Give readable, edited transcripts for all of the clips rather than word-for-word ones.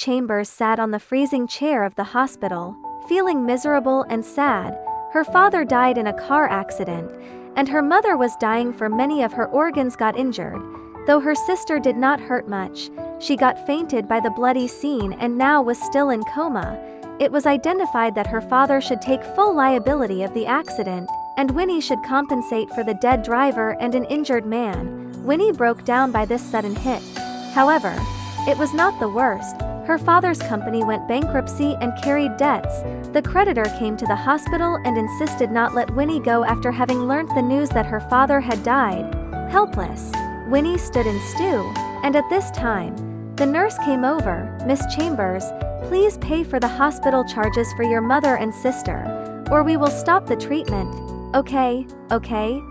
Chambers sat on the freezing chair of the hospital, feeling miserable and sad. Her father died in a car accident, and her mother was dying for many of her organs got injured. Though her sister did not hurt much, she got fainted by the bloody scene and now was still in coma. It was identified that her father should take full liability of the accident, and Winnie should compensate for the dead driver and an injured man. Winnie broke down by this sudden hit. However, it was not the worst. Her father's company went bankruptcy and carried debts. The creditor came to the hospital and insisted not let Winnie go after having learnt the news that her father had died. Helpless, Winnie stood in stew, and at this time, the nurse came over. "Miss Chambers, please pay for the hospital charges for your mother and sister, or we will stop the treatment." Okay,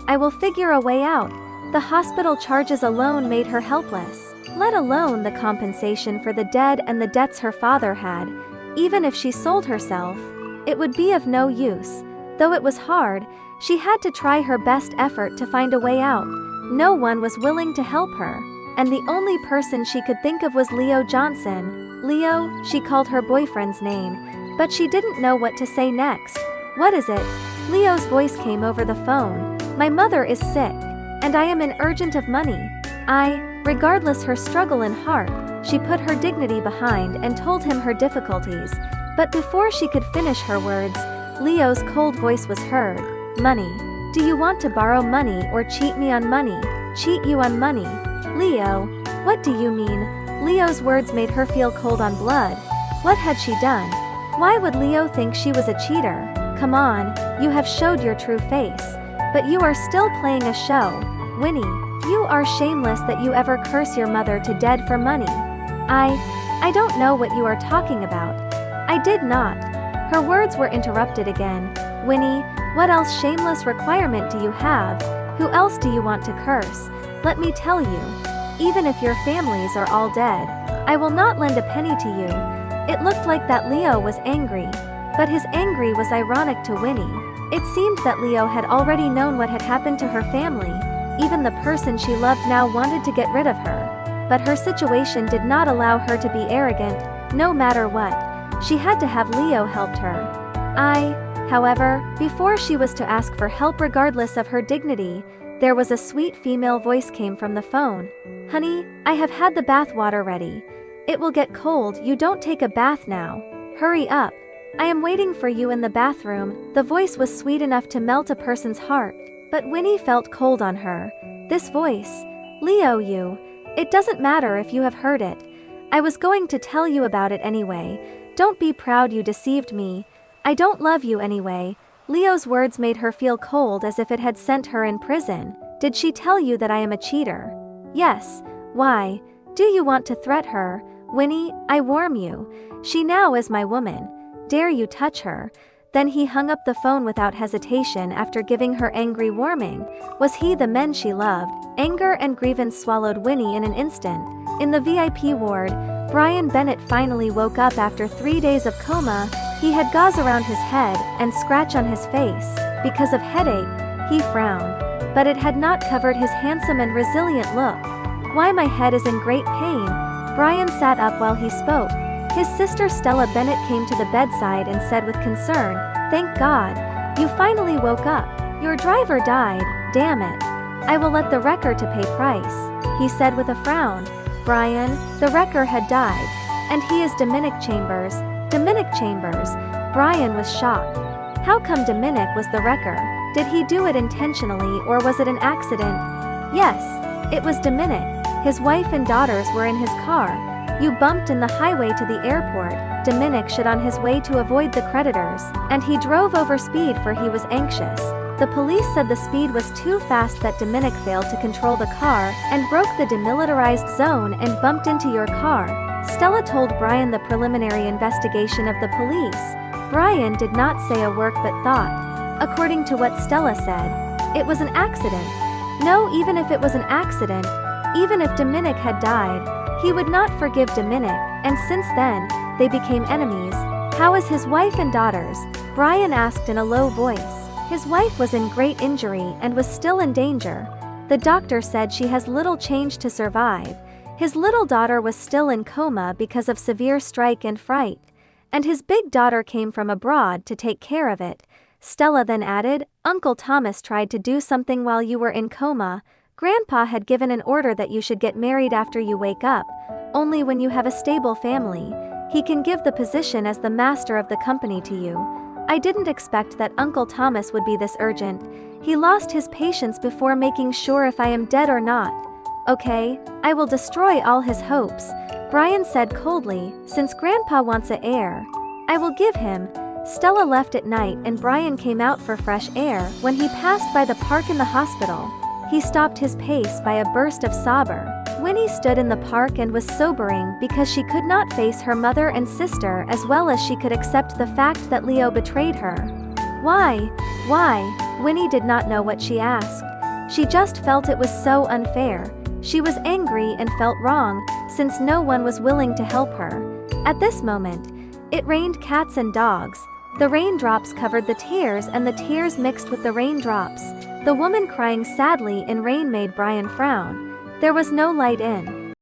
I will figure a way out." The hospital charges alone made her helpless, let alone the compensation for the dead and the debts her father had. Even if she sold herself, it would be of no use. Though it was hard, she had to try her best effort to find a way out. No one was willing to help her, and the only person she could think of was Leo Johnson. Leo, she called her boyfriend's name, but she didn't know what to say next. "What is it?" Leo's voice came over the phone. "My mother is sick, and I am in urgent of money." Regardless her struggle in heart, she put her dignity behind and told him her difficulties. But before she could finish her words, Leo's cold voice was heard. "Money. Do you want to borrow money or cheat me on money?" "Cheat you on money?" "Leo, what do you mean?" Leo's words made her feel cold on blood. What had she done? Why would Leo think she was a cheater? "Come on, you have showed your true face. But you are still playing a show. Winnie, you are shameless that you ever curse your mother to dead for money." I don't know what you are talking about." "I did not." Her words were interrupted again. "Winnie, what else shameless requirement do you have? Who else do you want to curse? Let me tell you, even if your families are all dead, I will not lend a penny to you." It looked like that Leo was angry, but his angry was ironic to Winnie. It seemed that Leo had already known what had happened to her family. Even the person she loved now wanted to get rid of her. But her situation did not allow her to be arrogant. No matter what, she had to have Leo help her. However, before she was to ask for help regardless of her dignity, there was a sweet female voice came from the phone. "Honey, I have had the bath water ready. It will get cold, you don't take a bath now. Hurry up. I am waiting for you in the bathroom." The voice was sweet enough to melt a person's heart, but Winnie felt cold on her. This voice, "Leo, it doesn't matter if you have heard it. I was going to tell you about it anyway. Don't be proud you deceived me. I don't love you anyway." Leo's words made her feel cold as if it had sent her in prison. "Did she tell you that I am a cheater?" "Yes." "Why? Do you want to threat her?" "Winnie, I warn you. She now is my woman. Dare you touch her?" Then he hung up the phone without hesitation after giving her angry warning. Was he the man she loved? Anger and grievance swallowed Winnie in an instant. In the VIP ward, Brian Bennett finally woke up after 3 days of coma. He had gauze around his head and scratch on his face. Because of headache, he frowned. But it had not covered his handsome and resilient look. "Why, my head is in great pain." Brian sat up while he spoke. His sister Stella Bennett came to the bedside and said with concern, "Thank God, you finally woke up. Your driver died, damn it. I will let the wrecker to pay price," he said with a frown. "Brian, the wrecker had died. And he is Dominic Chambers." "Dominic Chambers?" Brian was shocked. How come Dominic was the wrecker? Did he do it intentionally or was it an accident? Yes, it was Dominic. His wife and daughters were in his car. "You bumped in the highway to the airport." Dominic should on his way to avoid the creditors, and he drove over speed for he was anxious. The police said the speed was too fast that Dominic failed to control the car and broke the demilitarized zone and bumped into your car. Stella told Brian the preliminary investigation of the police. Brian did not say a word but thought. According to what Stella said, it was an accident. No, even if it was an accident, even if Dominic had died, he would not forgive Dominic, and since then, they became enemies. "How is his wife and daughters?" Brian asked in a low voice. His wife was in great injury and was still in danger. The doctor said she has little change to survive. His little daughter was still in coma because of severe strike and fright, and his big daughter came from abroad to take care of it. Stella then added, Uncle Thomas tried to do something while you were in coma. Grandpa had given an order that you should get married after you wake up, only when you have a stable family. He can give the position as the master of the company to you. I didn't expect that Uncle Thomas would be this urgent. He lost his patience before making sure if I am dead or not. Okay, I will destroy all his hopes, Brian said coldly. Since Grandpa wants an heir, I will give him. Stella left at night and Brian came out for fresh air. When he passed by the park in the hospital, he stopped his pace by a burst of sobber. Winnie stood in the park and was sobering because she could not face her mother and sister as well as she could accept the fact that Leo betrayed her. Why? Winnie did not know what she asked. She just felt it was so unfair. She was angry and felt wrong, since no one was willing to help her. At this moment, it rained cats and dogs. The raindrops covered the tears and the tears mixed with the raindrops. The woman crying sadly in rain made Brian frown. There was no light in